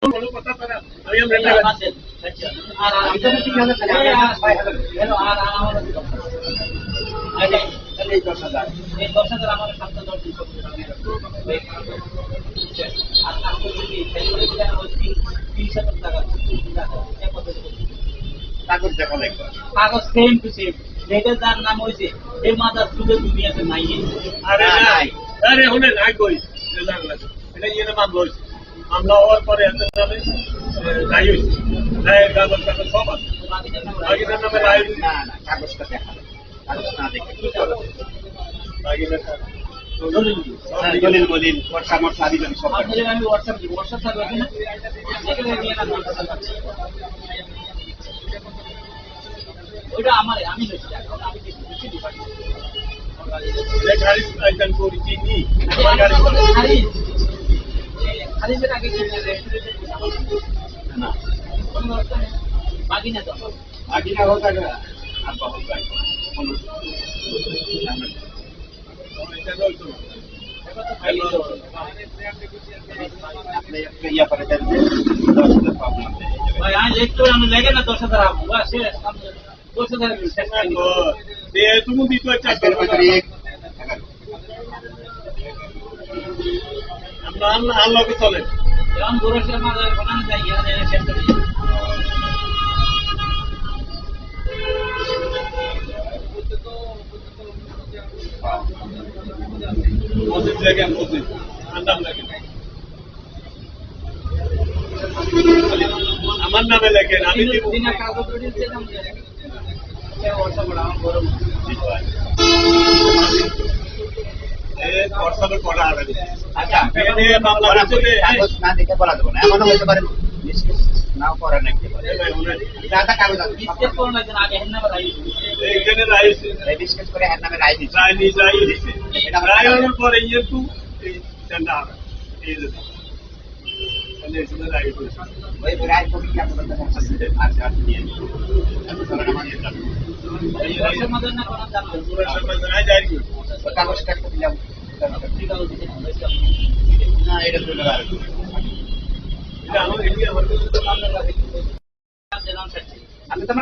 এই 10,000 আমার 7,000 আর আপনি যদি 30,000 টাকা কাগজ দেখা লাগবে, কাগজ সেম টু সেম যেটা যার নাম হয়েছে এই মাদার সুদের দুনিয়াতে নাই। আরে নাই, আরে ওনে নাই কই এটা ইয়ে মামলা হয়েছে, মামলা হওয়ার পরে এত নামে রায় হয়েছে, রায়ের কাগজ কাগজ সব আছে, বাকিটার নামে রায় না না কাগজটা দেখা কাগজ না দেখে কি চলে বাকিটা দলিল দলিল হোয়াটসঅ্যাপ মোট সারি আমি সব আপনাদের আমি হোয়াটসঅ্যাপ দিব, হোয়াটসঅ্যাপ থাকবে না এখানে নিয়ে না ওটা আমারে আমি লইছি এখন আমি কিছু দিবাই এই গাড়ি আইটেম করি চিনি আমার গাড়ি খালি খালিদের আগে কি না বাকি না তো বাকি না হোক আর বহুত গাড়ি আপনি ইয়া করে দেন 10,000 প্রবলেম ভাই আজ একটু আমি লাগে না 10,000 আপু বাস শেষ 10,000 দে তুমি দিতে চাচ্ছ আমরা আল্লাহ কে চলে যখন দূরের মাঝে বানান যাই এখানে শেষ করি মসজিদ লাগে মসজিদ আন্দাম লাগে আমার নামে লেখেন আমি দিনা কাগজ দিতে নাম এই ওটা বড় আমার বড় এই হোয়াটসঅ্যাপে পড়া হবে। আচ্ছা এই মামলা হচ্ছে কাগজ না দেখে বলা যাবে না, এমনও হতে পারে ডিসকাস নাও করা নাকি দাদা কাগজ আছে ডিসকাস করুন না, আগে হেন নামে রাইট এইখানে রাইট ডিসকাস করে হেন নামে রাইট দিছে এটা রাইট হওয়ার পরে একটু এই ঠান্ডা হবে এই যে মানে শুনে রাইট ওই রাইট কপি কি আপনাদের কাছে আছে আচ্ছা দিয়ে আমি ধরে আমার এটা এই সমাধান না করা জানা পুরো সমাধান না যাই কাগজটা করে দিলাম না এটা তো লাগা এটা আমার এমনি আমার কাছে তো আমরা লাগে আমি তো